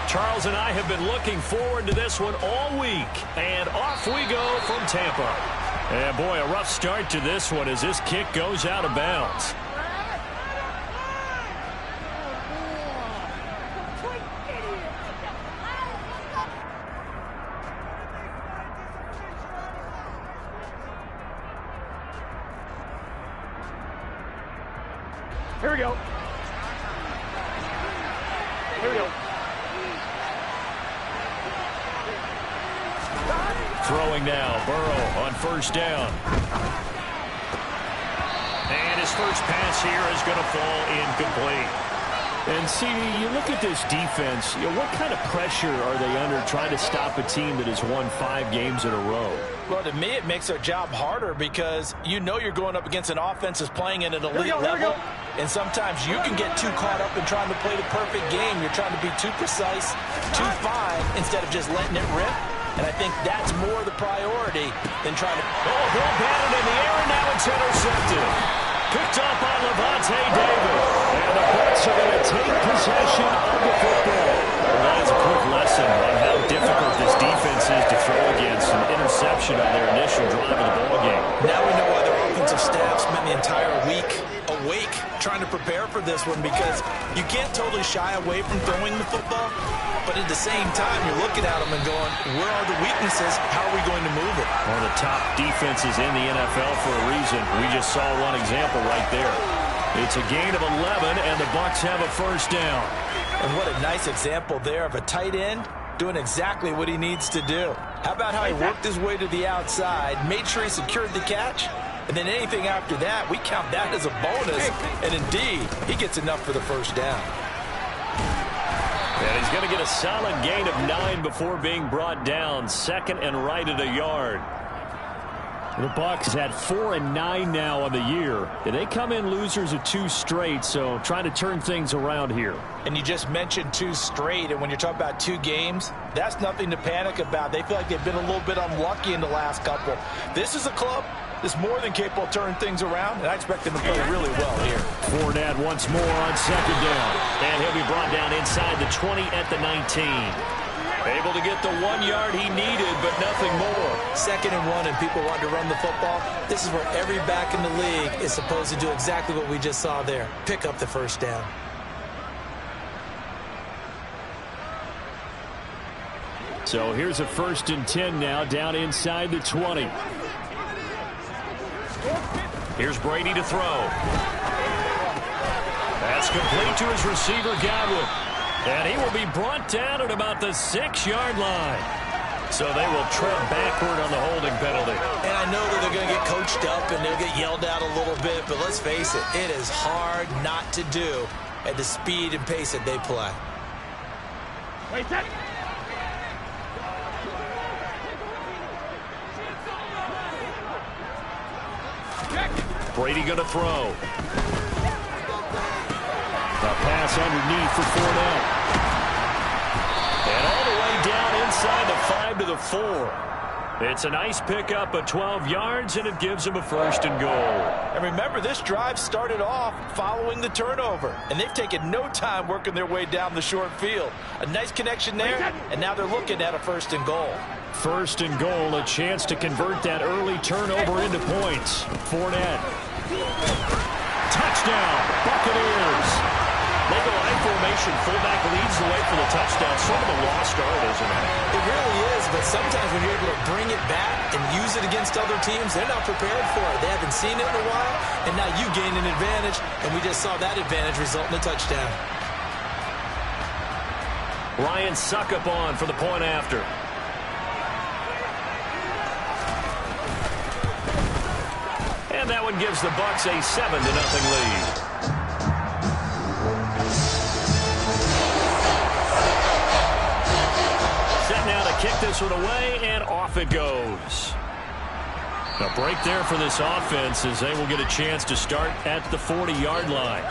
Charles and I have been looking forward to this one all week. And off we go from Tampa. And boy, a rough start to this one as this kick goes out of bounds. Here we go. Here we go. Throwing now, Burrow on first down. And his first pass here is going to fall incomplete. And, CD, you look at this defense, what kind of pressure are they under trying to stop a team that has won 5 games in a row? Well, to me, it makes their job harder because you know you're going up against an offense that's playing at an elite level. And sometimes you can get too caught up in trying to play the perfect game. You're trying to be too precise, too fine, instead of just letting it rip. And I think that's more the priority than trying to... Oh, ball batted in the air, and now it's intercepted. Picked up by Levante David. And the Bucs are going to take possession of the football. Well, that's a quick lesson on how difficult this defense is to throw against. An interception on their initial drive of the ballgame. Now we know why their offensive staff spent the entire week awake trying to prepare for this one, because you can't totally shy away from throwing the football, but at the same time you're looking at them and going, where are the weaknesses? How are we going to move it? One of the top defenses in the NFL for a reason. We just saw one example right there. It's a gain of 11, and the Bucs have a first down. And what a nice example there of a tight end doing exactly what he needs to do. How about how he worked his way to the outside, made sure he secured the catch, and then anything after that, we count that as a bonus. And indeed, he gets enough for the first down. And he's going to get a solid gain of 9 before being brought down. Second and right at a yard. The Bucs had 4 and 9 now on the year. And they come in losers of 2 straight, so trying to turn things around here. And you just mentioned 2 straight, and when you're talking about 2 games, that's nothing to panic about. They feel like they've been a little bit unlucky in the last couple. This is a club that's more than capable of turning things around, and I expect them to play really well here. Fournette once more on second down. And he'll be brought down inside the 20 at the 19. Able to get the 1 yard he needed, but nothing more. 2nd and 1, and people want to run the football. This is where every back in the league is supposed to do exactly what we just saw there. Pick up the first down. So here's a 1st and 10 now, down inside the 20. Here's Brady to throw. That's complete to his receiver, Godwin. And he will be brought down at about the 6-yard line. So they will tread backward on the holding penalty. And I know that they're going to get coached up and they'll get yelled at a little bit, but let's face it, it is hard not to do at the speed and pace that they play. Wait, that. Brady going to throw. A pass underneath for Fournette. And all the way down inside the 5 to the 4. It's a nice pickup of 12 yards, and it gives them a 1st and goal. And remember, this drive started off following the turnover, and they've taken no time working their way down the short field. A nice connection there, and now they're looking at a 1st and goal. 1st and goal, a chance to convert that early turnover into points. Fournette. Touchdown, Buccaneers. They go I formation, fullback leads the way for the touchdown. Sort of a lost art, isn't it? It really is, but sometimes when you're able to bring it back and use it against other teams, they're not prepared for it. They haven't seen it in a while, and now you gain an advantage, and we just saw that advantage result in a touchdown. Ryan Suckup on for the point after. And that one gives the Bucs a 7-0 lead. Set now to kick this one away, and off it goes. A break there for this offense as they will get a chance to start at the 40-yard line.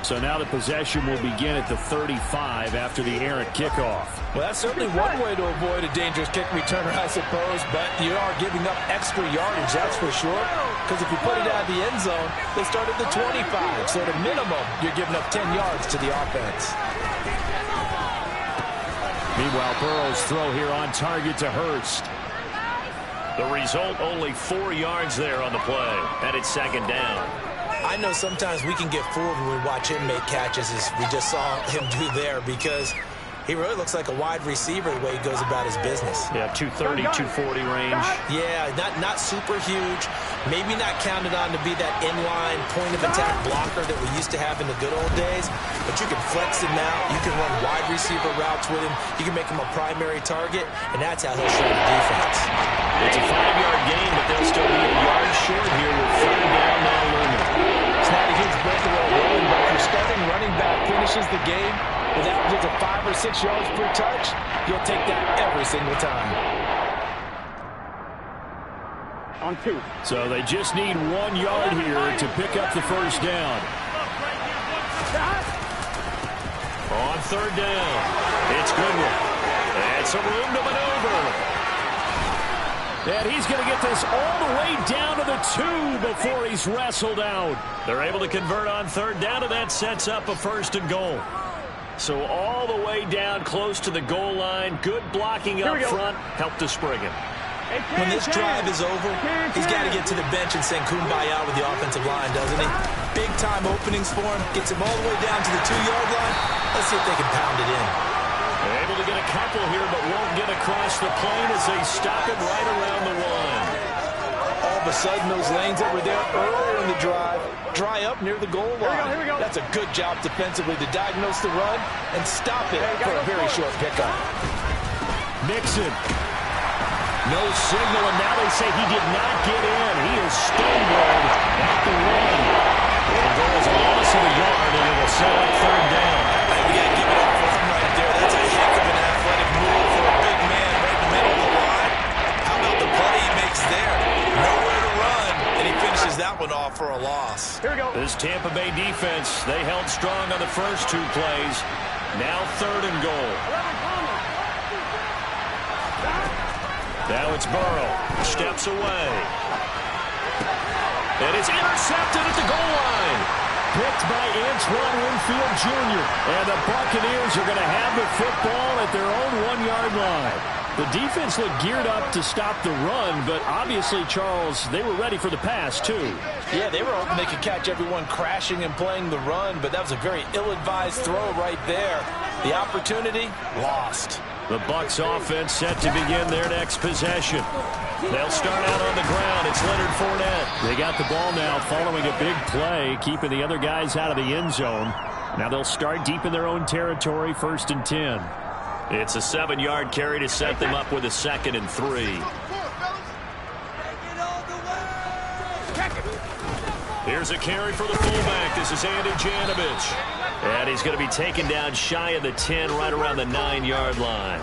So now the possession will begin at the 35 after the errant kickoff. Well, that's certainly one way to avoid a dangerous kick returner, I suppose, but you are giving up extra yardage, that's for sure. Because if you put it out of the end zone, they start at the 25. So at a minimum, you're giving up 10 yards to the offense. Meanwhile, Burrow's throw here on target to Hurst. The result, only 4 yards there on the play. And it's second down. I know sometimes we can get fooled when we watch him make catches, as we just saw him do there, because he really looks like a wide receiver the way he goes about his business. Yeah, 230, 240 range. Yeah, not super huge. Maybe not counted on to be that inline point-of-attack blocker that we used to have in the good old days. But you can flex him out. You can run wide receiver routes with him. You can make him a primary target, and that's how he'll show the defense. It's a 5-yard gain, but they'll still be a yard short here with third down now looming. It's not a huge breakaway run, but if your starting running back finishes the game with averages of 5 or 6 yards per touch, you'll take that every single time. On 2. So they just need 1 yard here to pick up the first down. On third down, it's Goodwin. And some room to maneuver. And he's going to get this all the way down to the 2 before he's wrestled out. They're able to convert on third down, and that sets up a first and goal. So all the way down close to the goal line. Good blocking up front. Helped to spring it. When this drive is over, he's got to get to the bench and sing Kumbaya with the offensive line, doesn't he? Big-time openings for him. Gets him all the way down to the 2-yard line. Let's see if they can pound it in. They're able to get a couple here, but won't get across the plane as they stop it right around the 1. All of a sudden, those lanes that were there earlier in the drive dry up near the goal line. Here we go. That's a good job defensively to diagnose the run and stop it for a very short pickup. Mixon. No signal, and now they say he did not get in. He is stonewalled at the run. And goes a loss of a yard, and it will set up third down. We got to give it up for him right there. That's a heck of an athletic move for a big man right in the middle of the line. How about the play he makes there? Nowhere to run, and he finishes that one off for a loss. Here we go. This Tampa Bay defense, they held strong on the first 2 plays. Now third and goal. Now it's Burrow. Steps away. And it's intercepted at the goal line. Picked by Antoine Winfield Jr. And the Buccaneers are going to have the football at their own 1-yard line. The defense looked geared up to stop the run, but obviously, Charles, they were ready for the pass, too. Yeah, they were hoping they could catch everyone crashing and playing the run, but that was a very ill-advised throw right there. The opportunity, lost. The Bucs offense set to begin their next possession. They'll start out on the ground. It's Leonard Fournette. They got the ball now following a big play, keeping the other guys out of the end zone. Now they'll start deep in their own territory, 1st and 10. It's a 7-yard carry to set them up with a 2nd and 3. Here's a carry for the fullback. This is Andy Janovich. And he's going to be taken down shy of the 10, right around the 9-yard line.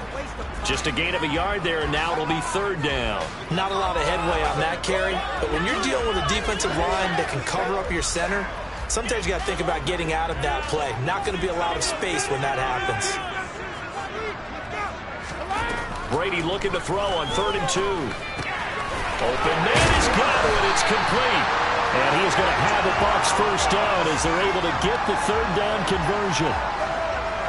Just a gain of a yard there, and now it'll be third down. Not a lot of headway on that carry, but when you're dealing with a defensive line that can cover up your center, sometimes you got to think about getting out of that play. Not going to be a lot of space when that happens. Brady looking to throw on 3rd and 2. Open man is got it. It's complete. And he's going to have the Bucs first down as they're able to get the third down conversion.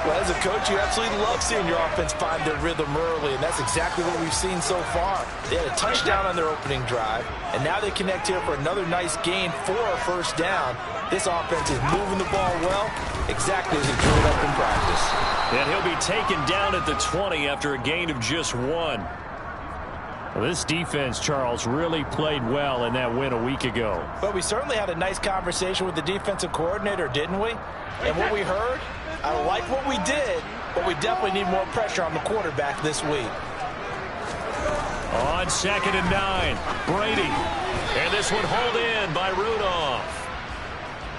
Well, as a coach, you absolutely love seeing your offense find their rhythm early, and that's exactly what we've seen so far. They had a touchdown on their opening drive, and now they connect here for another nice gain for a first down. This offense is moving the ball well, exactly as it drew up in practice. And he'll be taken down at the 20 after a gain of just 1. Well, this defense, Charles, really played well in that win a week ago. But we certainly had a nice conversation with the defensive coordinator, didn't we? And what we heard, I like what we did, but we definitely need more pressure on the quarterback this week. On 2nd and 9, Brady. And this one hauled in by Rudolph.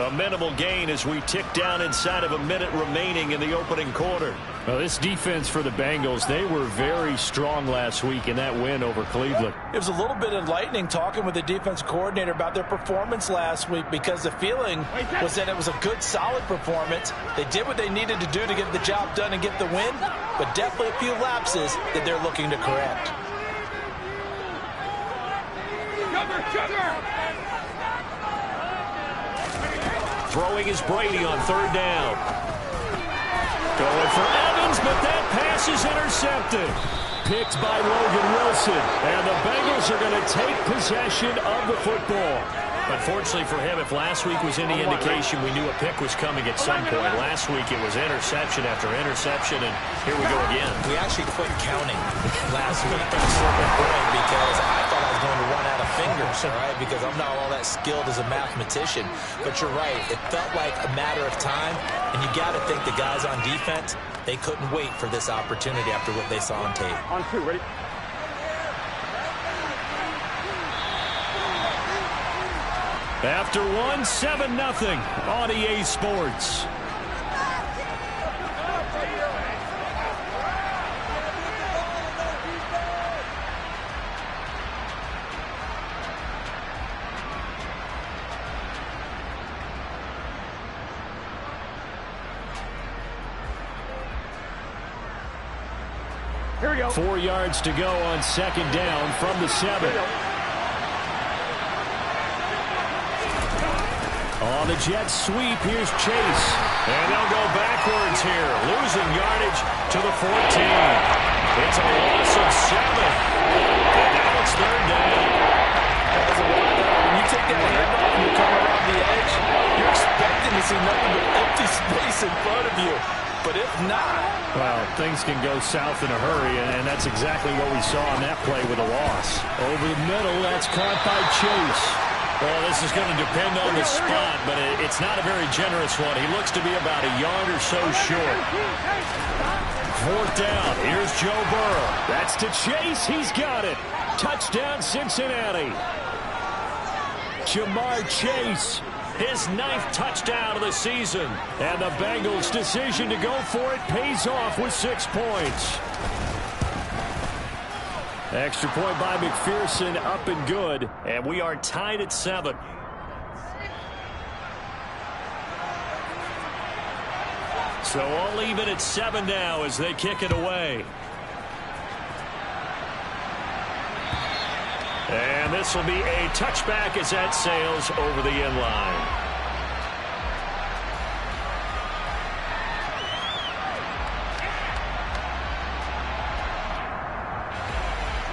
A minimal gain as we tick down inside of a minute remaining in the opening quarter. Well, this defense for the Bengals, they were very strong last week in that win over Cleveland. It was a little bit enlightening talking with the defense coordinator about their performance last week, because the feeling was that it was a good, solid performance. They did what they needed to do to get the job done and get the win, but definitely a few lapses that they're looking to correct. Throwing is Brady on 3rd down. Going for Evans, but that pass This is intercepted. Picked by Logan Wilson. And the Bengals are going to take possession of the football. Unfortunately for him, if last week was any indication, we knew a pick was coming at some point. Last week it was interception after interception, and here we go again. We actually quit counting last week at a certain point because I thought I was going to run out of fingers, all right, because I'm not all that skilled as a mathematician. But you're right. It felt like a matter of time, and you got to think the guys on defense, they couldn't wait for this opportunity after what they saw on tape. On 2, ready? After 7-0 on EA Sports. Here we go. 4 yards to go on second down from the 7. On the jet sweep, here's Chase. And they'll go backwards here, losing yardage to the 14. It's a loss of 7. And now it's third down. When you take that handoff and you come around the edge, you're expecting to see nothing but empty space in front of you. But if not... Well, things can go south in a hurry, and that's exactly what we saw on that play with a loss. Over the middle, that's caught by Chase. Well, this is going to depend on the spot, but it's not a very generous one. He looks to be about a yard or so short. Fourth down. Here's Joe Burrow. That's to Chase. He's got it. Touchdown, Cincinnati. Jamar Chase, his 9th touchdown of the season. And the Bengals' decision to go for it pays off with 6 points. Extra point by McPherson, up and good. And we are tied at 7. So all even at 7 now as they kick it away. And this will be a touchback as that sails over the end line.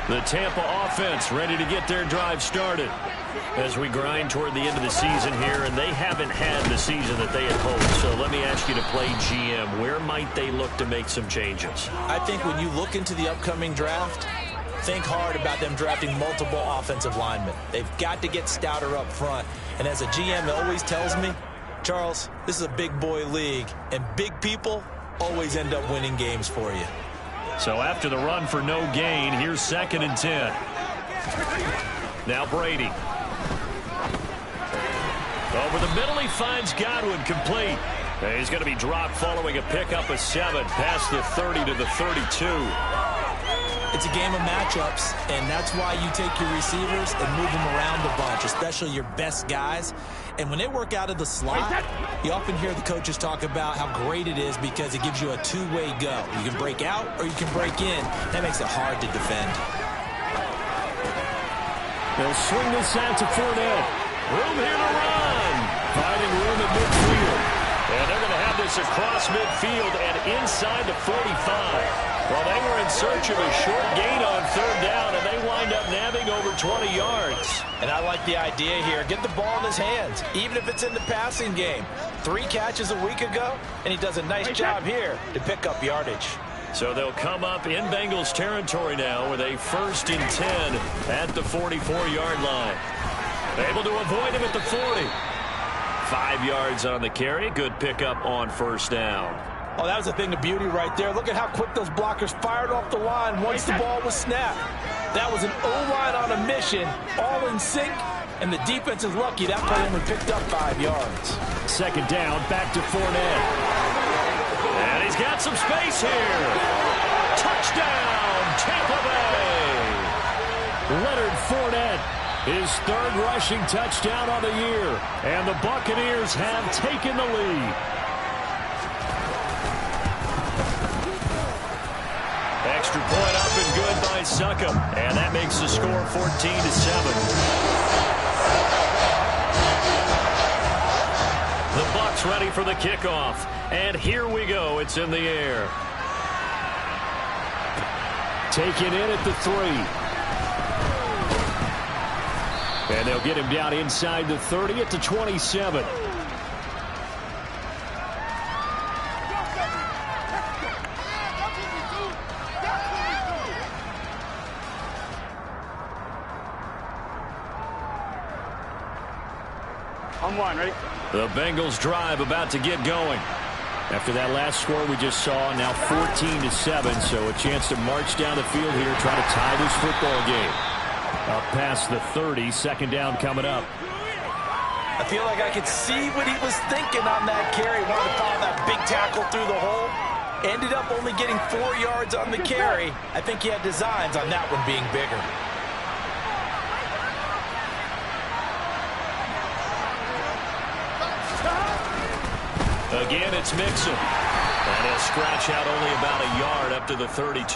The Tampa offense ready to get their drive started as we grind toward the end of the season here, and they haven't had the season that they had hoped. So let me ask you to play GM. Where might they look to make some changes? I think when you look into the upcoming draft, think hard about them drafting multiple offensive linemen. They've got to get stouter up front. And as a GM always tells me, Charles, this is a big boy league, and big people always end up winning games for you. So after the run for no gain, here's 2nd and 10. Now Brady. Over the middle, he finds Godwin complete. And he's going to be dropped following a pickup of 7 past the 30 to the 32. It's a game of matchups, and that's why you take your receivers and move them around a bunch, especially your best guys. And when they work out of the slot, you often hear the coaches talk about how great it is because it gives you a two-way go. You can break out or you can break in. That makes it hard to defend. They'll swing this out to Fournette. Room here to run. Finding room at midfield. And they're going to have this across midfield and inside the 45. Well, they were in search of a short gain on third down, and they wind up nabbing over 20 yards. And I like the idea here. Get the ball in his hands, even if it's in the passing game. 3 catches a week ago, and he does a nice job here to pick up yardage. So they'll come up in Bengals territory now with a 1st and 10 at the 44-yard line. Able to avoid him at the 40. 5 yards on the carry. Good pickup on first down. Oh, that was a thing of beauty right there. Look at how quick those blockers fired off the line once the ball was snapped. That was an O-line on a mission, all in sync, and the defense is lucky that play only picked up 5 yards. 2nd down, back to Fournette. And he's got some space here. Touchdown, Tampa Bay. Leonard Fournette, his 3rd rushing touchdown on the year. And the Buccaneers have taken the lead. Extra point up and good by Succop. And that makes the score 14-7. The Bucs ready for the kickoff. And here we go. It's in the air. Taken in at the 3. And they'll get him down inside the 30 at the 27. On one, ready? The Bengals drive about to get going. After that last score we just saw, now 14-7, so a chance to march down the field here, try to tie this football game. Up past the 30, second down coming up. I feel like I could see what he was thinking on that carry. Wanted to follow that big tackle through the hole. Ended up only getting 4 yards on the carry. I think he had designs on that one being bigger. Again, it's Mixon. And he'll scratch out only about a yard up to the 32.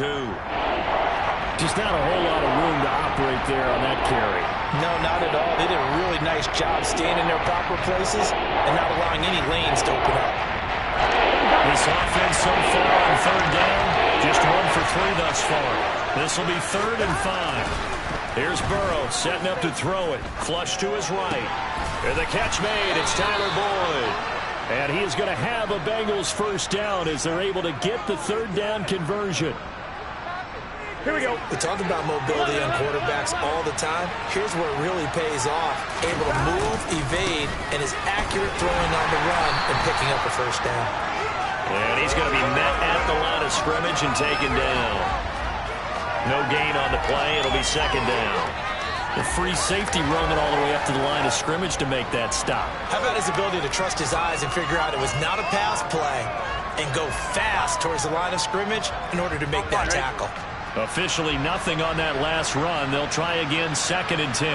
Just not a whole lot of room to operate there on that carry. No, not at all. They did a really nice job staying in their proper places and not allowing any lanes to open up. This offense so far on third down, just 1 for 3 thus far. This will be 3rd and 5. Here's Burrow setting up to throw it. Flush to his right. And the catch made. It's Tyler Boyd. And he is going to have a Bengals first down as they're able to get the 3rd down conversion. Here we go. We talk about mobility on quarterbacks all the time. Here's where it really pays off. Able to move, evade, and is accurate throwing on the run and picking up a first down. And he's going to be met at the line of scrimmage and taken down. No gain on the play. It'll be 2nd down. The free safety roaming all the way up to the line of scrimmage to make that stop. How about his ability to trust his eyes and figure out it was not a pass play and go fast towards the line of scrimmage in order to make that tackle. Officially nothing on that last run. They'll try again, 2nd and 10.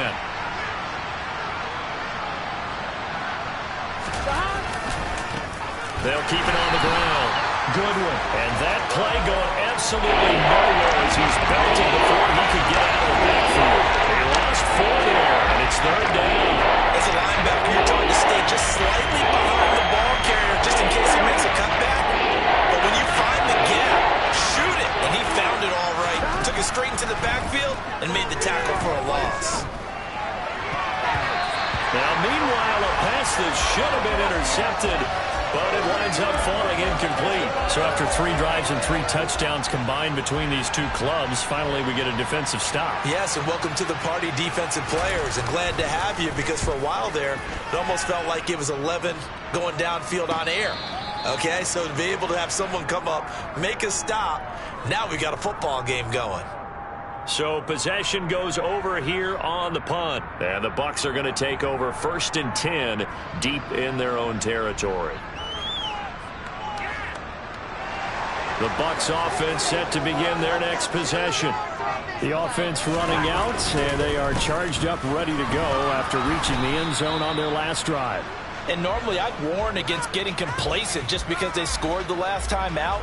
They'll keep it on the ground. Goodwin. And that play going absolutely nowhere as he's belted before he could get out of the backfield. He lost 4 there, and it's 3rd down. As a linebacker, you're trying to stay just slightly behind the ball carrier just in case he makes a cutback. But when you find the gap, shoot it. And he found it all right. Took it straight into the backfield and made the tackle for a loss. Now, meanwhile, a pass that should have been intercepted, but it winds up falling incomplete. So after 3 drives and 3 touchdowns combined between these two clubs, finally we get a defensive stop. Yes, and welcome to the party, defensive players. And glad to have you because for a while there, it almost felt like it was 11 going downfield on air. Okay, so to be able to have someone come up, make a stop, now we got a football game going. So possession goes over here on the punt. And the Bucs are going to take over 1st and 10 deep in their own territory. The Bucs offense set to begin their next possession. The offense running out, and they are charged up, ready to go after reaching the end zone on their last drive. And normally I'd warn against getting complacent just because they scored the last time out.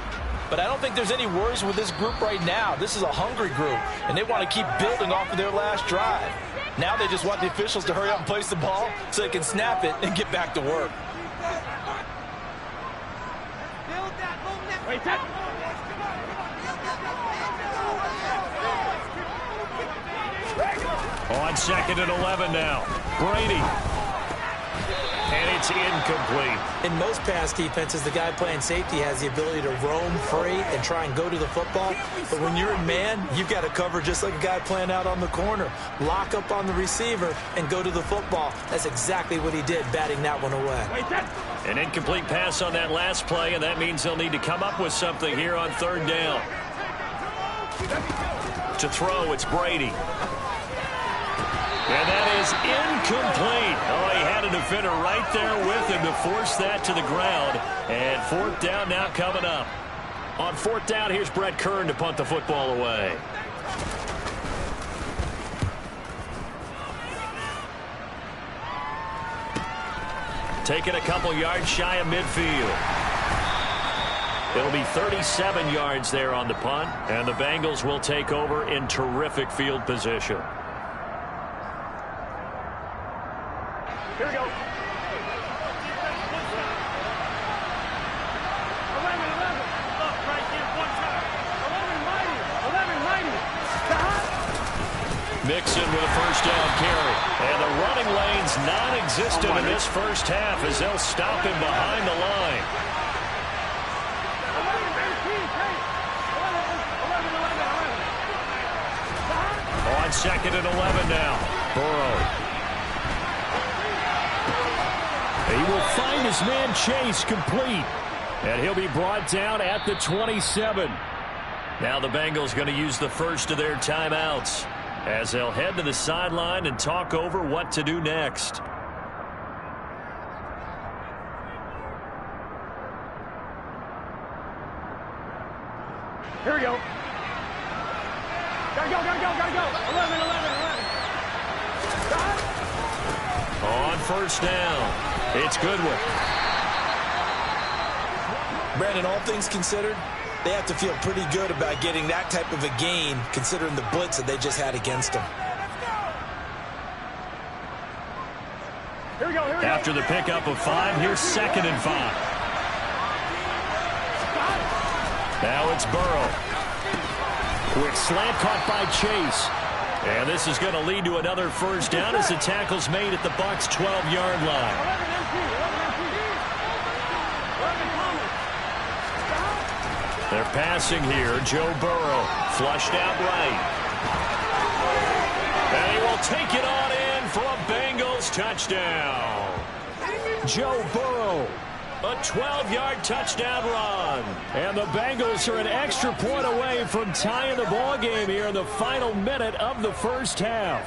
But I don't think there's any worries with this group right now. This is a hungry group, and they want to keep building off of their last drive. Now they just want the officials to hurry up and place the ball so they can snap it and get back to work. Wait, that. On 2nd and 11 now. Brady. And it's incomplete. In most pass defenses, the guy playing safety has the ability to roam free and try and go to the football. But when you're in man, you've got to cover just like a guy playing out on the corner. Lock up on the receiver and go to the football. That's exactly what he did, batting that one away. An incomplete pass on that last play, and that means they'll need to come up with something here on 3rd down. To throw, it's Brady. And that is incomplete. Oh, he had a defender right there with him to force that to the ground. And 4th down now coming up. On 4th down, here's Brett Kern to punt the football away. Taking a couple yards shy of midfield. It'll be 37 yards there on the punt, and the Bengals will take over in terrific field position. Here we go. 11, 11. Look, right here, one time. 11 mighty. Mixon with a first down carry. And the running lane's non-existent in this first half as they'll stop him behind the line. On 2nd and 11 now. Burrow. He will find his man Chase complete. And he'll be brought down at the 27. Now the Bengals going to use the first of their timeouts as they'll head to the sideline and talk over what to do next. Here we go. Gotta go. 11. On first down, it's Goodwin. Brandon, all things considered, they have to feel pretty good about getting that type of a gain considering the blitz that they just had against them. Here we go. After the pickup of 5, here's 2nd and 5. Now it's Burrow. Quick slant caught by Chase. And this is going to lead to another first down as the tackle's made at the Bucs' 12-yard line. They're passing here. Joe Burrow flushed out right. And he will take it on in for a Bengals touchdown. Joe Burrow, a 12-yard touchdown run. And the Bengals are an extra point away from tying the ball game here in the final minute of the first half.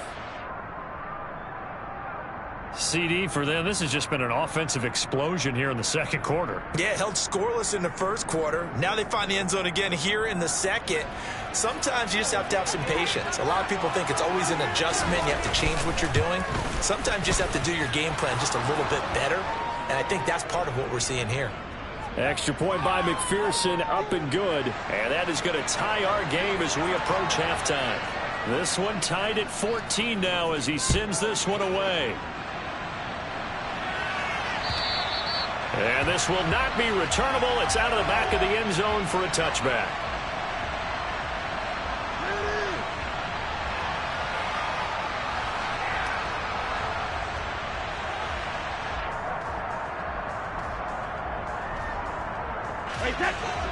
CD for them, this has just been an offensive explosion here in the second quarter. Yeah, held scoreless in the first quarter. Now they find the end zone again here in the second. Sometimes you just have to have some patience. A lot of people think it's always an adjustment. You have to change what you're doing. Sometimes you just have to do your game plan just a little bit better. And I think that's part of what we're seeing here. Extra point by McPherson, up and good. And that is going to tie our game as we approach halftime. This one tied at 14 now as he sends this one away. And this will not be returnable. It's out of the back of the end zone for a touchback.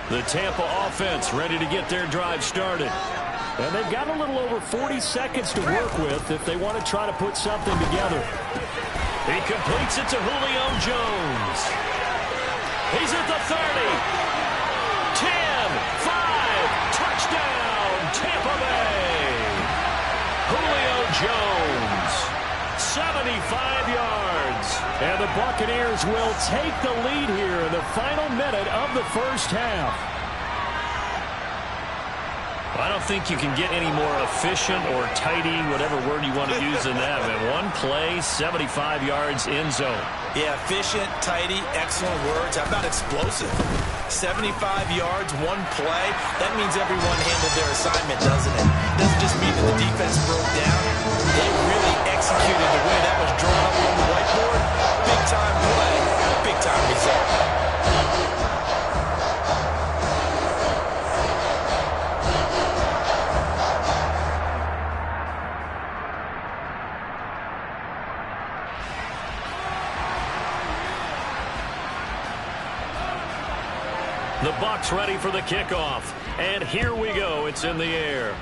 The Tampa offense ready to get their drive started. And they've got a little over 40 seconds to work with if they want to try to put something together. He completes it to Julio Jones. He's at the 30. 10, 5, touchdown, Tampa Bay. Julio Jones, 75 yards. And the Buccaneers will take the lead here in the final minute of the first half. I don't think you can get any more efficient or tidy, whatever word you want to use in that. Man, one play, 75 yards in zone. Yeah, efficient, tidy, excellent words. How about explosive? 75 yards, one play. That means everyone handled their assignment, doesn't it? It doesn't just mean that the defense broke down. They really executed the way that was drawn up on the whiteboard. Big-time play, big-time result. The Bucs ready for the kickoff. And here we go. It's in the air.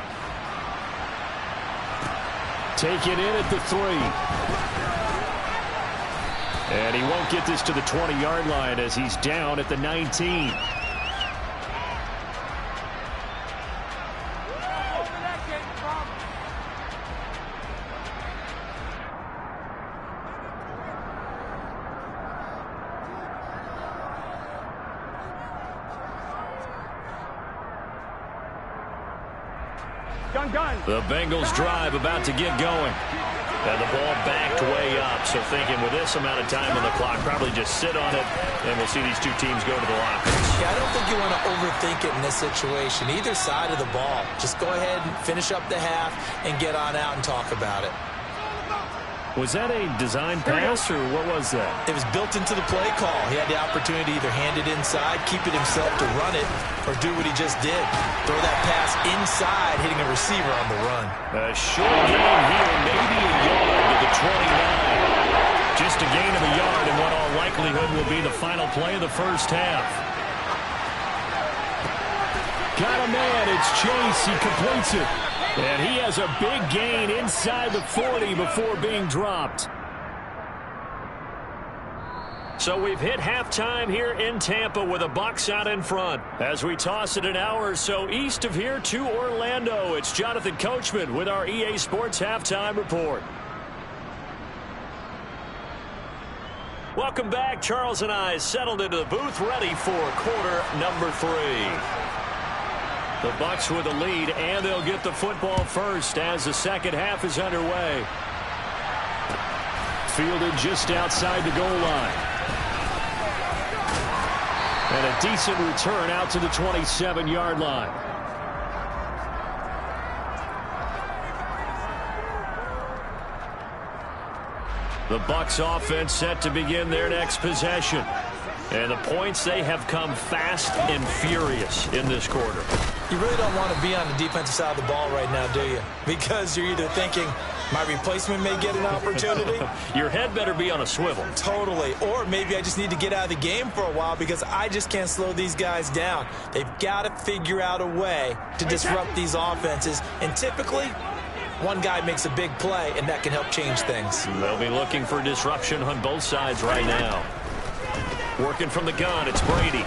Take it in at the 3. And he won't get this to the 20-yard line as he's down at the 19. The Bengals drive about to get going. And the ball backed way up. So thinking with this amount of time on the clock, probably just sit on it, and we'll see these two teams go to the lockers. Yeah, I don't think you want to overthink it in this situation. Either side of the ball. Just go ahead and finish up the half and get on out and talk about it. Was that a design pass, or what was that? It was built into the play call. He had the opportunity to either hand it inside, keep it himself to run it, or do what he just did. Throw that pass inside, hitting a receiver on the run. A short gain here, maybe a yard to the 29. Just a gain of a yard in what all likelihood will be the final play of the first half. Got a man, it's Chase, he completes it. And he has a big gain inside the 40 before being dropped. So we've hit halftime here in Tampa with the Bucs out in front. As we toss it an hour or so east of here to Orlando, it's Jonathan Coachman with our EA Sports Halftime Report. Welcome back. Charles and I settled into the booth ready for quarter number 3. The Bucs with a lead, and they'll get the football first as the second half is underway. Fielded just outside the goal line. And a decent return out to the 27-yard line. The Bucs offense set to begin their next possession. And the points, they have come fast and furious in this quarter. You really don't want to be on the defensive side of the ball right now, do you? Because you're either thinking, my replacement may get an opportunity. Your head better be on a swivel. Totally. Or maybe I just need to get out of the game for a while because I just can't slow these guys down. They've got to figure out a way to disrupt these offenses. And typically, one guy makes a big play, and that can help change things. They'll be looking for disruption on both sides right now. Working from the gun, it's Brady.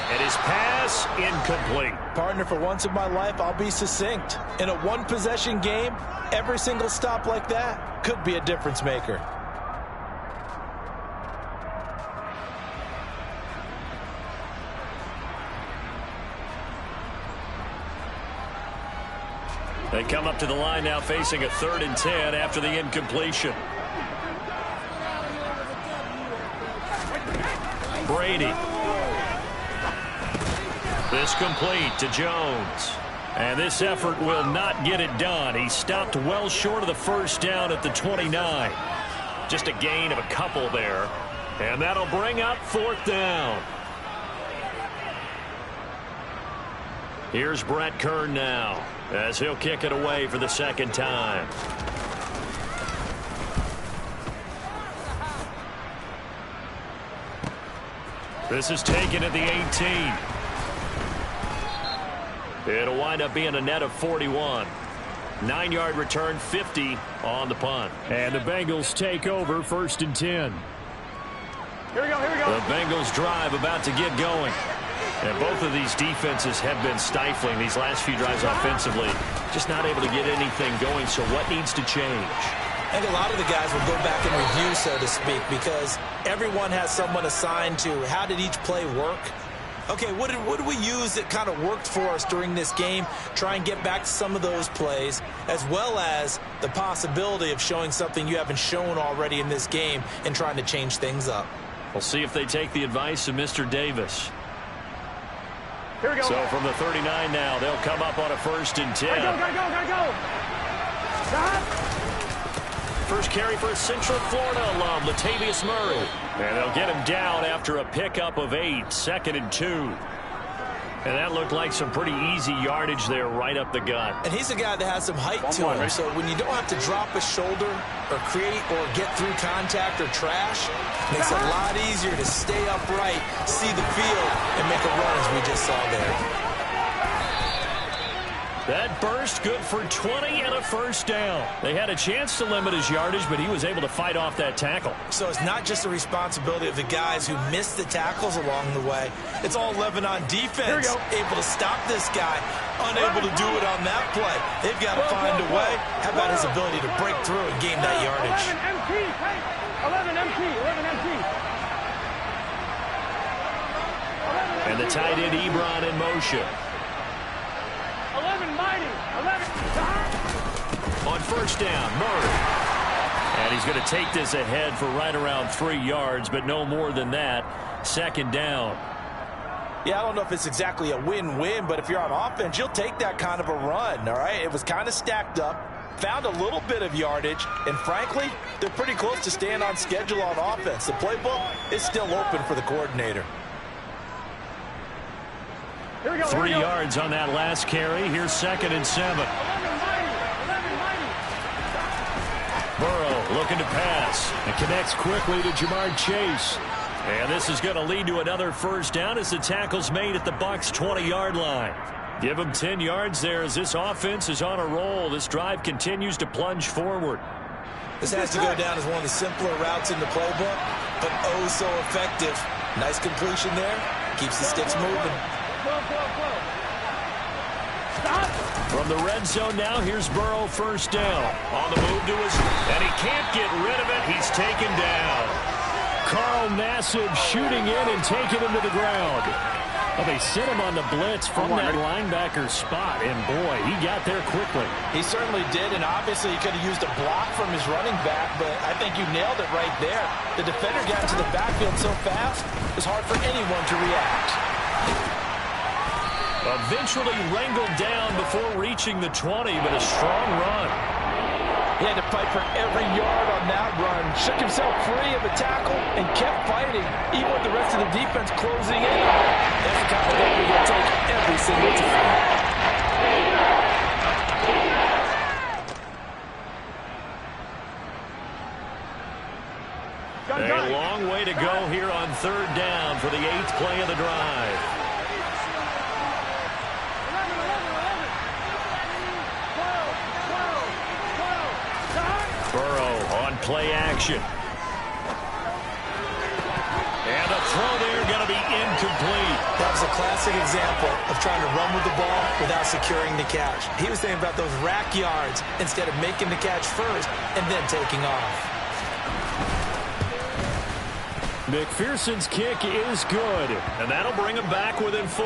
And his pass incomplete. Partner, for once in my life, I'll be succinct. In a one-possession game, every single stop like that could be a difference maker. They come up to the line now facing a 3rd and 10 after the incompletion. Brady. This complete to Jones. And this effort will not get it done. He stopped well short of the first down at the 29. Just a gain of a couple there. And that'll bring up 4th down. Here's Brett Kern now, as he'll kick it away for the second time. This is taken at the 18. It'll wind up being a net of 41. 9-yard return, 50 on the punt. And the Bengals take over 1st and 10. Here we go, here we go. The Bengals drive about to get going. And both of these defenses have been stifling these last few drives offensively. Just not able to get anything going, so what needs to change? I think a lot of the guys will go back and review, so to speak, because everyone has someone assigned to how did each play work. Okay, what did we use that kind of worked for us during this game? Try and get back to some of those plays, as well as the possibility of showing something you haven't shown already in this game and trying to change things up. We'll see if they take the advice of Mr. Davis. Here we go. So from the 39 now, they'll come up on a 1st and 10. Gotta go. Stop. First carry for a Central Florida alum, Latavius Murray. And they'll get him down after a pickup of 8, 2nd and 2. And that looked like some pretty easy yardage there right up the gut. And he's a guy that has some height to him. So when you don't have to drop a shoulder or create or get through contact or trash, it makes it a lot easier to stay upright, see the field, and make a run as we just saw there. That burst good for 20 and a first down. They had a chance to limit his yardage, but he was able to fight off that tackle. So it's not just the responsibility of the guys who missed the tackles along the way. It's all 11 on defense. Able to stop this guy, unable to do it on that play. They've got to find a way. How about his ability to break through and gain that yardage? 11 MT. And the tight end Ebron in motion. 11 mighty. 11. On first down, Murray. And he's going to take this ahead for right around 3 yards, but no more than that. 2nd down. Yeah, I don't know if it's exactly a win-win, but if you're on offense, you'll take that kind of a run, all right? It was kind of stacked up. found a little bit of yardage, and frankly, they're pretty close to staying on schedule on offense. The playbook is still open for the coordinator. Here we go. 3 yards on that last carry. Here's 2nd and 7. 11, Burrow looking to pass. And connects quickly to Jamar Chase. And this is going to lead to another first down as the tackle's made at the Bucs' 20-yard line. Give them 10 yards there as this offense is on a roll. This drive continues to plunge forward. This has to go down as one of the simpler routes in the playbook, but oh so effective. Nice completion there. Keeps the sticks moving. Stop. From the red zone now, here's Burrow, first down. On the move to his, and he can't get rid of it. He's taken down. Carl Nassib shooting in and taking him to the ground. Well, they sent him on the blitz from that linebacker spot, and boy, he got there quickly. He certainly did, and obviously he could have used a block from his running back, but I think you nailed it right there. The defender got into the backfield so fast, it was hard for anyone to react. Eventually wrangled down before reaching the 20, but a strong run. He had to fight for every yard on that run. Shook himself free of a tackle and kept fighting, even with the rest of the defense closing in on him. That's the kind of thing he'll take every single time. A long way to go here on 3rd down for the 8th play of the drive. 12. Burrow on play action. And the throw there going to be incomplete. That was a classic example of trying to run with the ball without securing the catch. He was thinking about those rack yards instead of making the catch first and then taking off. McPherson's kick is good, and that'll bring him back within 4.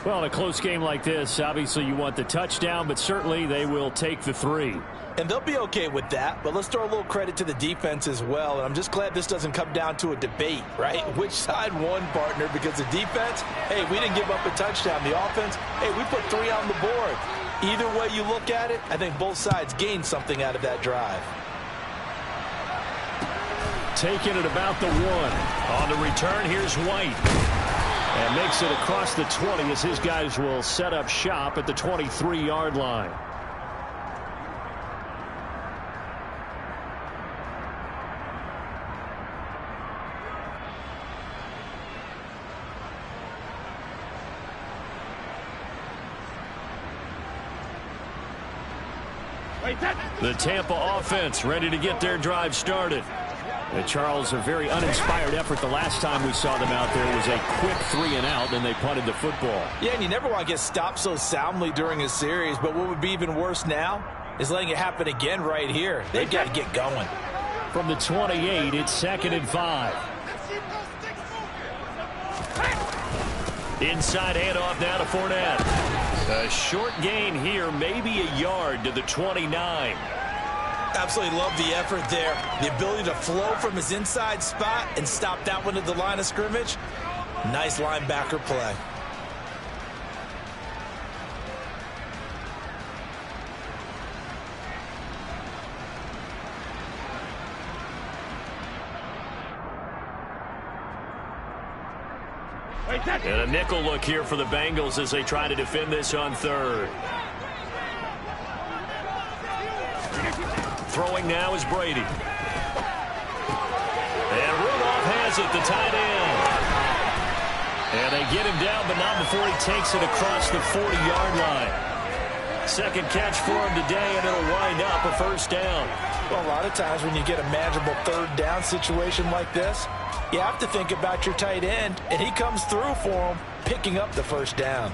Well, in a close game like this, obviously you want the touchdown, but certainly they will take the 3. And they'll be okay with that, but let's throw a little credit to the defense as well. And I'm just glad this doesn't come down to a debate, right? Which side won, partner? Because the defense, hey, we didn't give up a touchdown. The offense, hey, we put 3 on the board. Either way you look at it, I think both sides gained something out of that drive. Taking it about the 1. On the return, here's White. And makes it across the 20 as his guys will set up shop at the 23-yard line. The Tampa offense ready to get their drive started. Charles, a very uninspired effort the last time we saw them out there. It was a quick 3 and out, then they punted the football. Yeah, and you never want to get stopped so soundly during a series, but what would be even worse now is letting it happen again right here. They've got to get going. From the 28, it's 2nd and 5. Inside handoff now to Fournette. A short gain here, maybe a yard to the 29. Absolutely love the effort there. The ability to flow from his inside spot and stop that one at the line of scrimmage. Nice linebacker play. And a nickel look here for the Bengals as they try to defend this on 3rd. Throwing now is Brady. And Rudolph has it, the tight end. And they get him down, but not before he takes it across the 40-yard line. Second catch for him today, and it'll wind up a first down. Well, a lot of times when you get a manageable 3rd down situation like this, you have to think about your tight end, and he comes through for him, picking up the first down.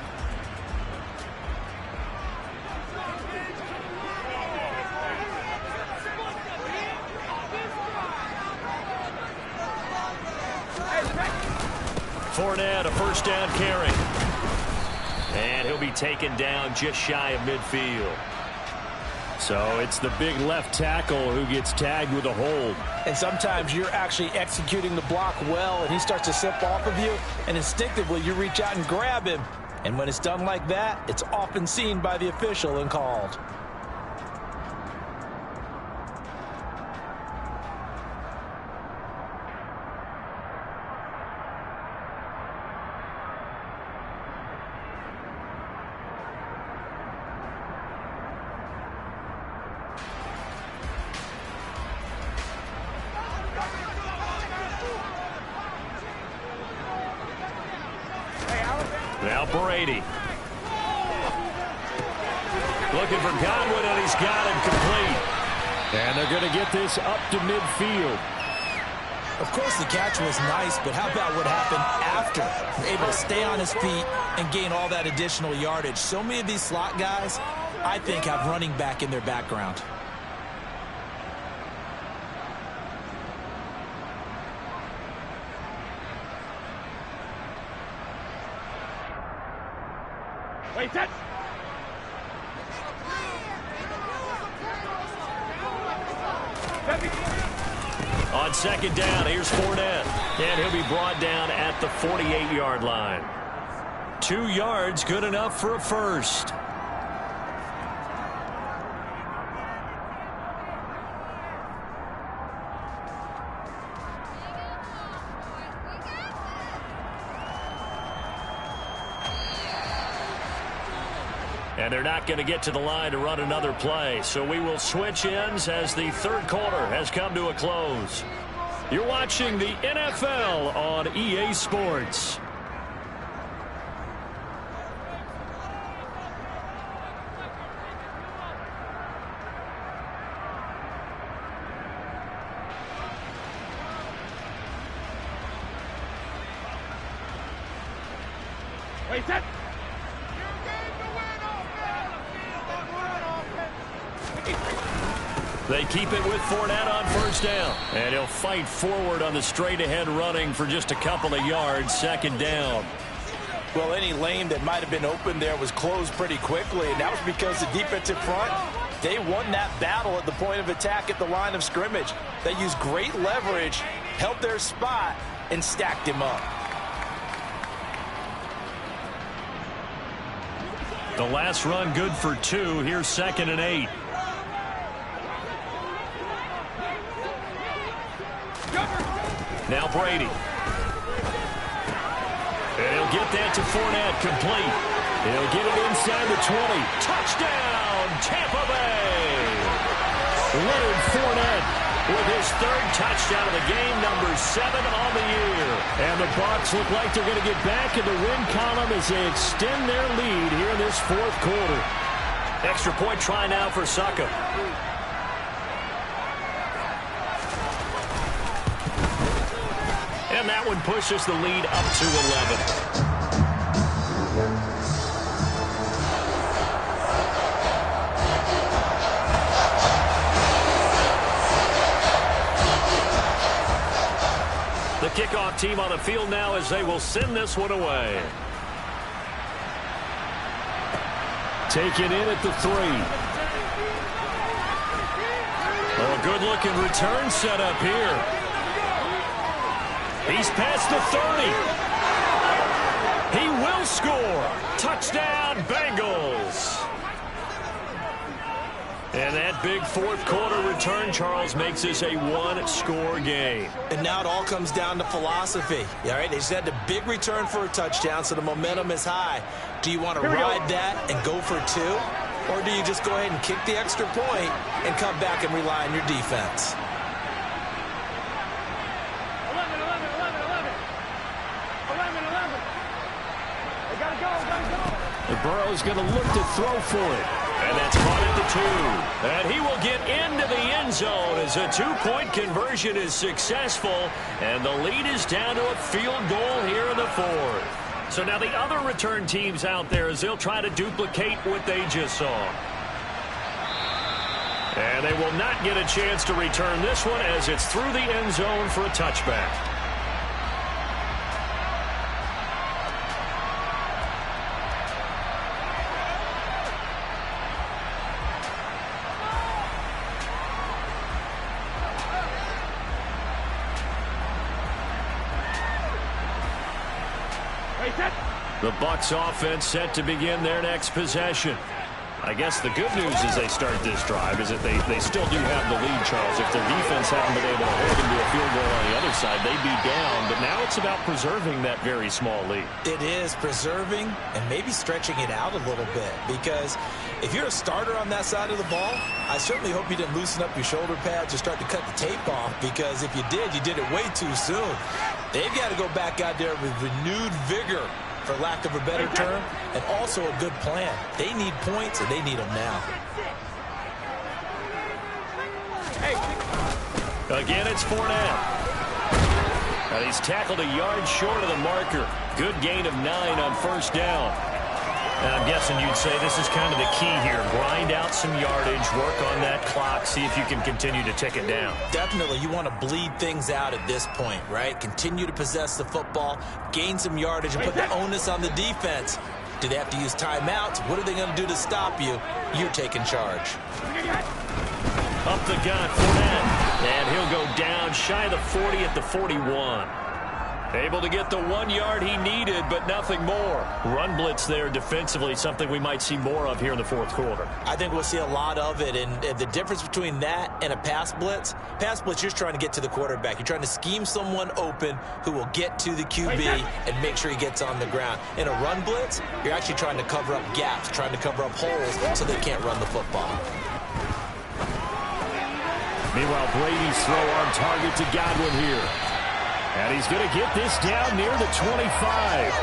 Fournette, a first down carry. And he'll be taken down just shy of midfield. So it's the big left tackle who gets tagged with a hold. And sometimes you're actually executing the block well, and he starts to slip off of you, and instinctively you reach out and grab him. And when it's done like that, it's often seen by the official and called. Now Brady. Looking for Godwin, and he's got him complete. And they're going to get this up to midfield. Of course, the catch was nice, but how about what happened after? Able to stay on his feet and gain all that additional yardage. So many of these slot guys, I think, have running back in their background. Wait, set. On second down, here's Fournette. And he'll be brought down at the 48-yard line. 2 yards, good enough for a first. And they're not going to get to the line to run another play. So we will switch ends as the third quarter has come to a close. You're watching the NFL on EA Sports. Wait, set. They keep it with Fournette on first down. And he'll fight forward on the straight-ahead running for just a couple of yards, second down. Well, any lane that might have been open there was closed pretty quickly, and that was because the defensive front, they won that battle at the point of attack at the line of scrimmage. They used great leverage, held their spot, and stacked him up. The last run good for 2. Here's 2nd and 8. Now Brady. And he'll get that to Fournette, complete. He'll get it inside the 20. Touchdown, Tampa Bay! Leonard Fournette with his 3rd touchdown of the game, number 7 on the year. And the Bucs look like they're going to get back in the win column as they extend their lead here in this 4th quarter. Extra point try now for Suckup. And that one pushes the lead up to 11. The kickoff team on the field now as they will send this one away. Taken in at the 3. Oh, a good-looking return set up here. He's past the 30. He will score. Touchdown, Bengals. And that big 4th quarter return, Charles, makes this a 1-score game. And now it all comes down to philosophy. All right, they just had a big return for a touchdown, so the momentum is high. Do you want to ride that and go for 2? Or do you just go ahead and kick the extra point and come back and rely on your defense? 11. They gotta go. The Burrow's going to look to throw for it. And that's caught at the 2. And he will get into the end zone as a 2-point conversion is successful. And the lead is down to a field goal here in the 4th. So now the other return teams out there as they'll try to duplicate what they just saw. And they will not get a chance to return this one as it's through the end zone for a touchback. The Bucs offense set to begin their next possession. I guess the good news as they start this drive is that they still do have the lead, Charles. If their defense hadn't been able to hold them to a field goal on the other side, they'd be down. But now it's about preserving that very small lead. It is preserving and maybe stretching it out a little bit, because if you're a starter on that side of the ball, I certainly hope you didn't loosen up your shoulder pads or start to cut the tape off, because if you did it way too soon. They've got to go back out there with renewed vigor for lack of a better term, and also a good plan. They need points, and they need them now. Again, it's Fournette. And he's tackled a yard short of the marker. Good gain of 9 on first down. And I'm guessing you'd say this is kind of the key here. Grind out some yardage, work on that clock, see if you can continue to tick it down. Definitely, you want to bleed things out at this point, right? Continue to possess the football, gain some yardage, and put the onus on the defense. Do they have to use timeouts? What are they going to do to stop you? You're taking charge. Up the gun, Fournette. And he'll go down shy of the 40 at the 41. Able to get the 1 yard he needed, but nothing more. Run blitz there defensively, something we might see more of here in the fourth quarter. I think we'll see a lot of it, and the difference between that and a pass blitz, you're just trying to get to the quarterback. You're trying to scheme someone open who will get to the QB and make sure he gets on the ground. In a run blitz, you're actually trying to cover up gaps, trying to cover up holes so they can't run the football. Meanwhile, Brady's throw on target to Godwin here. And he's going to get this down near the 25.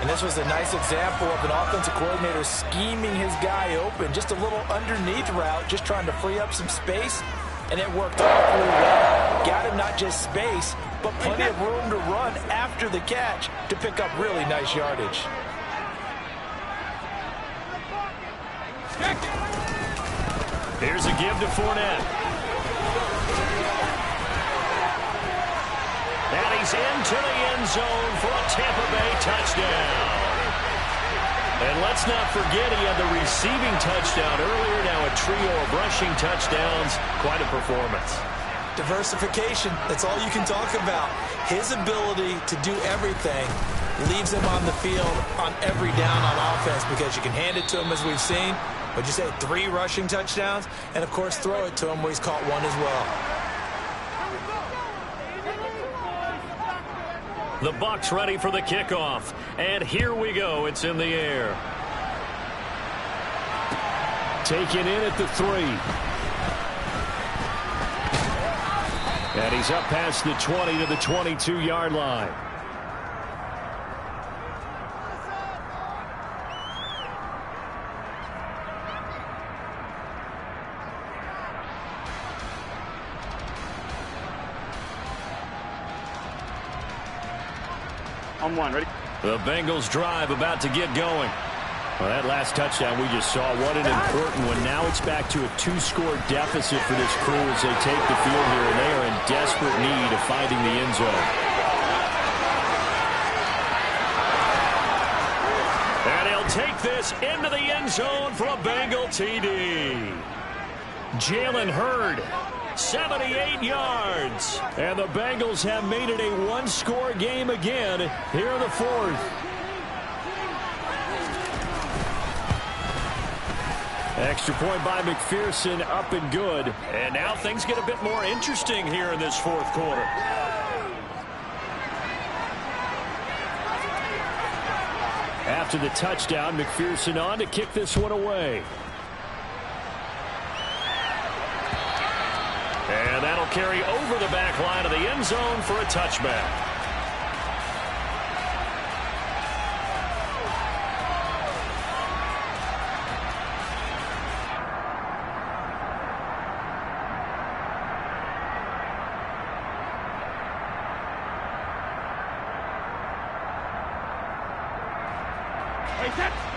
And this was a nice example of an offensive coordinator scheming his guy open. Just a little underneath route, just trying to free up some space. And it worked awfully well. Got him not just space, but plenty of room to run after the catch to pick up really nice yardage. Here's a give to Fournette. And he's into the end zone for a Tampa Bay touchdown. And let's not forget he had the receiving touchdown earlier. Now a trio of rushing touchdowns. Quite a performance. Diversification. That's all you can talk about. His ability to do everything leaves him on the field on every down on offense because you can hand it to him as we've seen. But you say 3 rushing touchdowns, and of course throw it to him where he's caught 1 as well. The Bucs ready for the kickoff. And here we go. It's in the air. Taken in at the 3. And he's up past the 20 to the 22-yard line. On 1, ready? The Bengals drive about to get going. Well, that last touchdown we just saw, what an important one. Now it's back to a 2-score deficit for this crew as they take the field here, and they are in desperate need of finding the end zone. And he'll take this into the end zone for a Bengal TD. Jalen Hurd, 78 yards. And the Bengals have made it a 1-score game again here in the fourth. Extra point by McPherson, up and good. And now things get a bit more interesting here in this fourth quarter. After the touchdown, McPherson on to kick this one away. And that'll carry over the back line of the end zone for a touchback.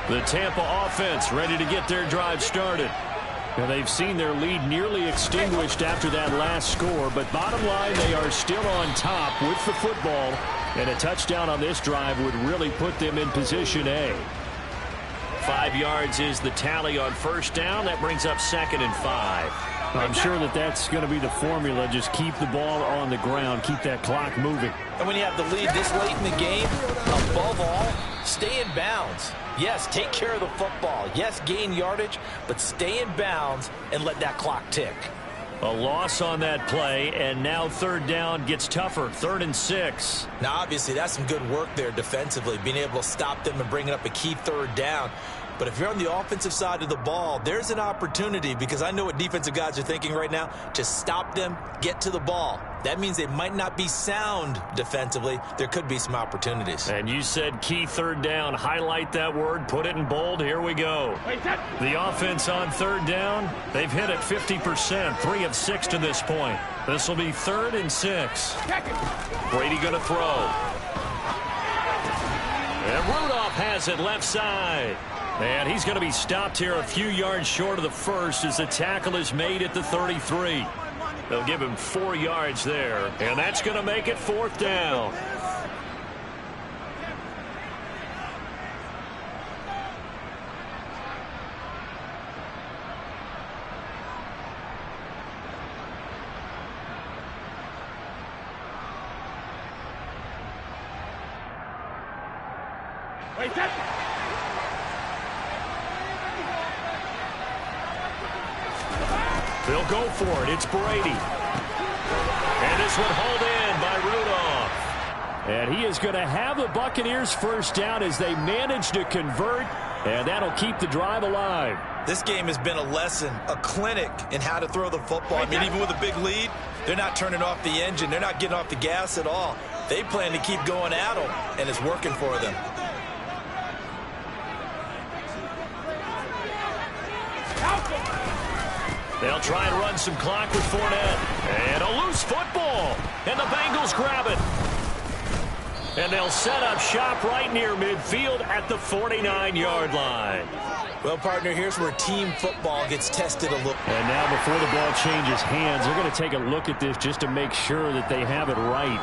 The Tampa offense ready to get their drive started. And they've seen their lead nearly extinguished after that last score. But bottom line, they are still on top with the football. And a touchdown on this drive would really put them in position A. 5 yards is the tally on first down. That brings up 2nd and 5. I'm sure that that's going to be the formula. Just keep the ball on the ground. Keep that clock moving. And when you have the lead this late in the game, above all, stay in bounds. Yes, take care of the football. Yes, gain yardage, but stay in bounds and let that clock tick. A loss on that play, and now third down gets tougher. 3rd and 6. Now, obviously, that's some good work there defensively, being able to stop them and bringing up a key third down. But if you're on the offensive side of the ball, there's an opportunity, because I know what defensive guys are thinking right now, to stop them, get to the ball. That means they might not be sound defensively. There could be some opportunities. And you said key third down. Highlight that word. Put it in bold. Here we go. The offense on third down, they've hit it 50%. 3 of 6 to this point. This will be 3rd and 6. Brady going to throw. And Rudolph has it left side. And he's going to be stopped here a few yards short of the first as the tackle is made at the 33. They'll give him 4 yards there. And that's going to make it 4th down. Wait, that. They'll go for it. It's Brady. And this one hauled in by Rudolph. And he is going to have the Buccaneers first down as they manage to convert. And that'll keep the drive alive. This game has been a lesson, a clinic in how to throw the football. I mean, even with a big lead, they're not turning off the engine. They're not getting off the gas at all. They plan to keep going at them, and it's working for them. They'll try and run some clock with Fournette. And a loose football. And the Bengals grab it. And they'll set up shop right near midfield at the 49-yard line. Well, partner, here's where team football gets tested a little. And now before the ball changes hands, they're going to take a look at this just to make sure that they have it right.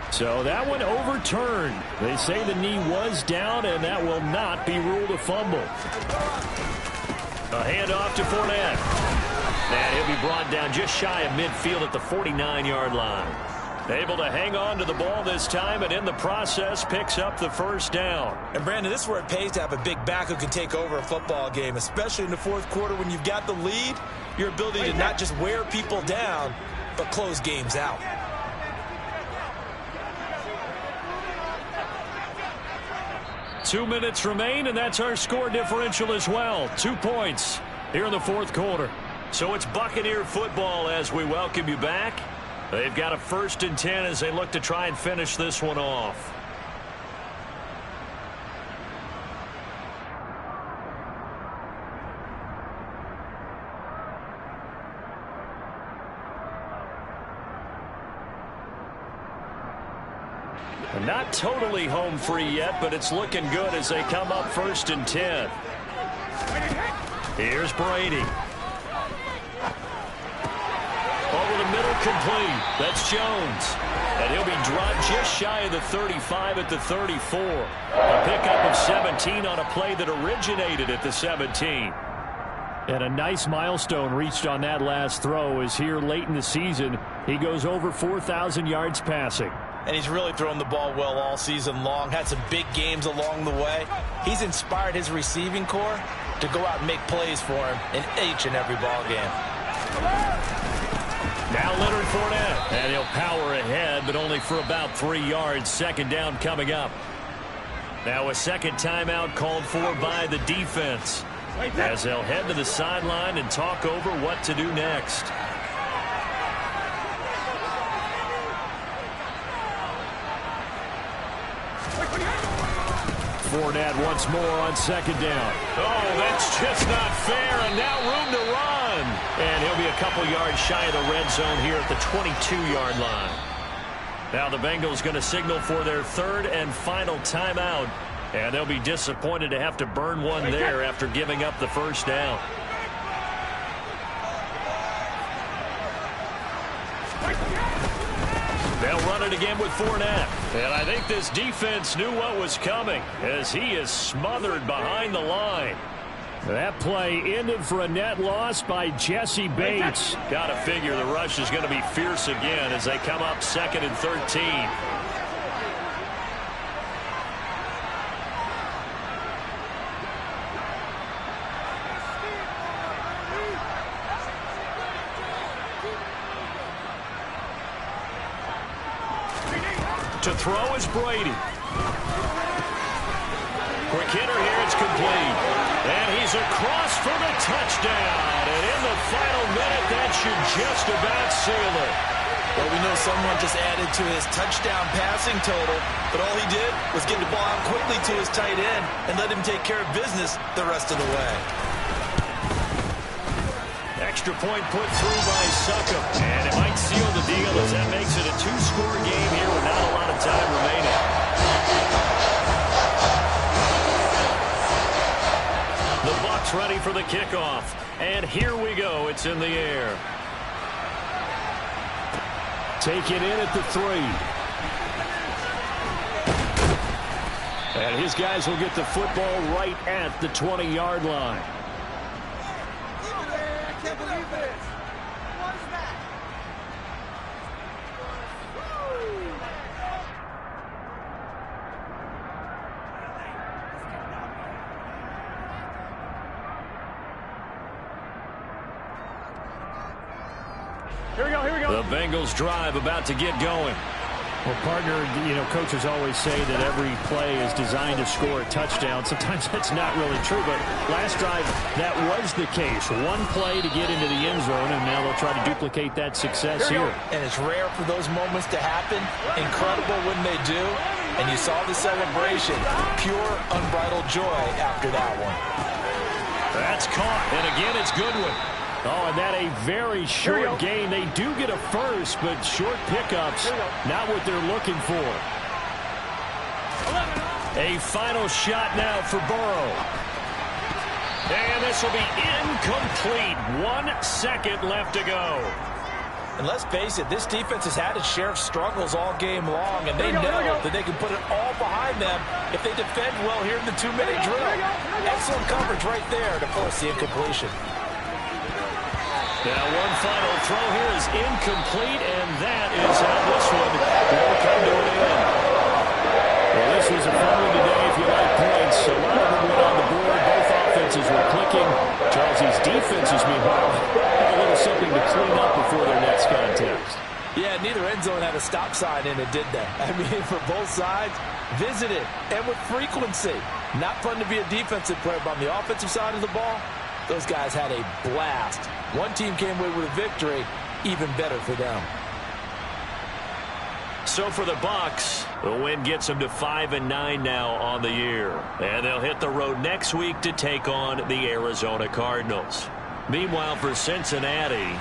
So that one overturned. They say the knee was down, and that will not be ruled a fumble. A handoff to Fournette. And he'll be brought down just shy of midfield at the 49-yard line. Able to hang on to the ball this time, and in the process picks up the first down. And, Brandon, this is where it pays to have a big back who can take over a football game, especially in the fourth quarter when you've got the lead. Your ability to not just wear people down, but close games out. Two minutes remain, and that's our score differential as well. 2 points here in the fourth quarter. So it's Buccaneer football as we welcome you back. They've got a 1st and 10 as they look to try and finish this one off. Not totally home free yet, but it's looking good as they come up 1st and 10. Here's Brady. Over the middle, complete. That's Jones. And he'll be dropped just shy of the 35 at the 34. A pickup of 17 on a play that originated at the 17. And a nice milestone reached on that last throw is here late in the season. He goes over 4,000 yards passing. And he's really thrown the ball well all season long. Had some big games along the way. He's inspired his receiving corps to go out and make plays for him in each and every ball game. Now Leonard Fournette. And he'll power ahead, but only for about 3 yards. 2nd down coming up. Now a second timeout called for by the defense, as they'll head to the sideline and talk over what to do next. Fournette once more on 2nd down. Oh, that's just not fair, and now room to run. And he'll be a couple yards shy of the red zone here at the 22-yard line. Now the Bengals going to signal for their 3rd and final timeout, and they'll be disappointed to have to burn one there after giving up the first down. They'll run it again with Fournette. And I think this defense knew what was coming as he is smothered behind the line. That play ended for a net loss by Jesse Bates. Got to figure the rush is going to be fierce again as they come up 2nd and 13. To throw is Brady. Quick quick hitter here. It's complete. And he's across for the touchdown. And in the final minute, that should just about seal it. Well, we know someone just added to his touchdown passing total, but all he did was get the ball out quickly to his tight end and let him take care of business the rest of the way. Extra point put through by Succop. And it might seal the deal as that makes it a two-score game here with not a lot of time remaining. The Bucs ready for the kickoff. And here we go. It's in the air. Taken in at the 3. And his guys will get the football right at the 20-yard line. I can't believe this. What is that? Here we go, here we go. The Bengals drive about to get going. Well, partner, coaches always say that every play is designed to score a touchdown. Sometimes that's not really true, but last drive, that was the case. One play to get into the end zone, and now they'll try to duplicate that success here. And it's rare for those moments to happen. Incredible when they do. And you saw the celebration. Pure, unbridled joy after that one. That's caught, and again, it's Goodwin. Oh, and that a very short gain. They do get a first, but short pickups, not what they're looking for. A final shot now for Burrow. And this will be incomplete. 1 second left to go. And let's face it, this defense has had its share of struggles all game long, and they know that they can put it all behind them if they defend well here in the 2-minute drill. Excellent coverage right there to force the incompletion. Now one final throw here is incomplete, and that is how this one will come to an end. Well, this was a fun one today if you like points. A lot of them went on the board. Both offenses were clicking. Charles, these defenses, meanwhile, have a little something to clean up before their next contest. Yeah, neither end zone had a stop sign in it, did they? I mean, for both sides, visited and with frequency. Not fun to be a defensive player, but on the offensive side of the ball, those guys had a blast. One team came away with a victory, even better for them. So for the Bucs, the win gets them to 5-9 now on the year. And they'll hit the road next week to take on the Arizona Cardinals. Meanwhile, for Cincinnati...